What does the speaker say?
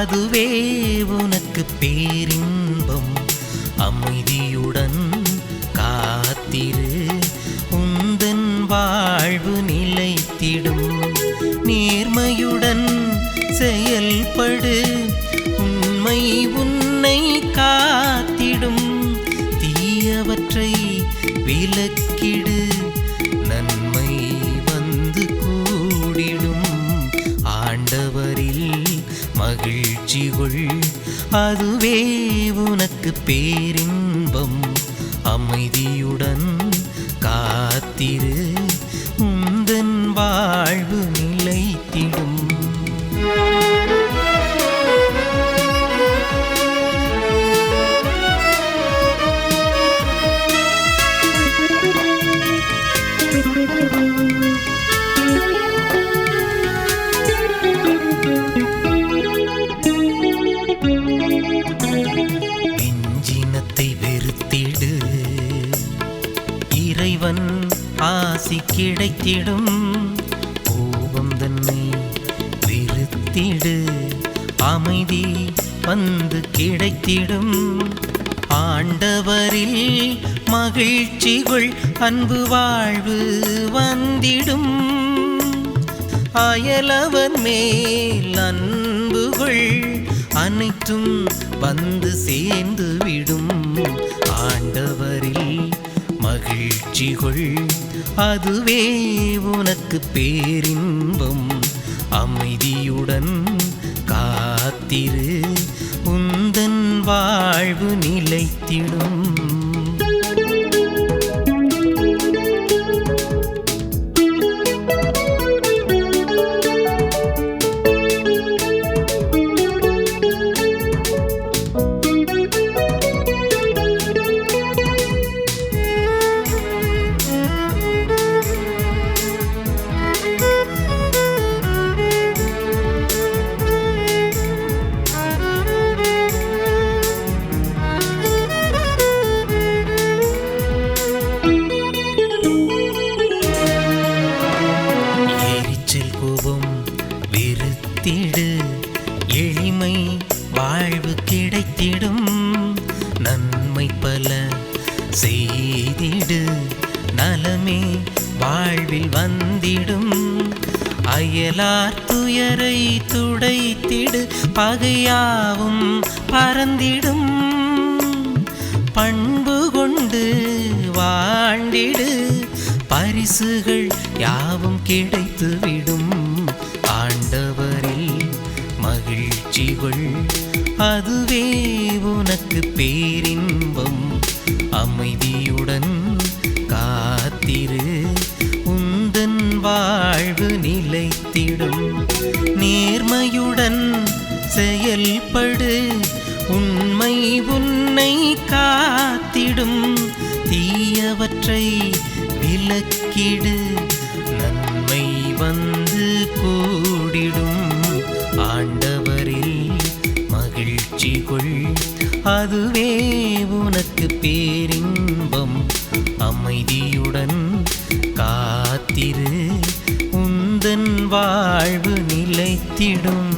அதுவே உனக்கு பேரின்பம். அமைதியுடன் காத்திரு, உந்தன் வாழ்வு நிலைத்திடும். நேர்மையுடன் செயல்படு, உண்மை உன்னை காத்திடும். தீயவற்றை விலக்கிடு, நன்மை வந்து கூடிடும். ஆண்டவரில் மகிழ்ச்சி கொள், அதுவே உனக்கு பேரின்பம். அமைதியுடன் காத்திரு, உந்தன் வாழ்வு நிலைத்திடும். நெஞ்சினத்தை வெறுத்திடு, இறைவன் ஆசி கிடைத்திடும். கோபம் தன்னை வெறுத்திடு, அமைதி வந்து கிடைத்திடும். ஆண்டவரில் மகிழ்ச்சி கொள், அன்பு வாழ்வு வந்திடும். அயலவர் மேல் அன்பு கொள், அனைத்தும் வந்து சேர்ந்து விடும். ஆண்டவரில் மகிழ்ச்சி கொள், அதுவே உனக்கு பேரின்பம். அமைதியுடன் காத்திரு, உந்தன் வாழ்வு நிலைத்திடும். வெறுத்திடு, எளிமை வாழ்வு கிடைத்திடும். நன்மை பல செய்திடு, நலமே வாழ்வில் வந்திடும். அயலார் துயரை துடைத்திடு, பகையாவும் பறந்திடும். பண்பு கொண்டு வாழ்ந்திடு, பரிசுகள் யாவும் கிடைத்துவிடும். ஆண்டவரில் மகிழ்ச்சி கொள், அதுவே உனக்கு பேரின்பம். அமைதியுடன் காத்திரு, உந்தன் வாழ்வு நிலைத்திடும். நேர்மையுடன் செயல்படு, உண்மை உன்னை காத்திடும். தீயவற்றை விலக்கிடு, நன்மை வந்து கூடிடும். ஆண்டவரில் மகிழ்ச்சி கொள், அதுவே உனக்கு பேரின்பம். அமைதியுடன் காத்திரு, உந்தன் வாழ்வு நிலைத்திடும்.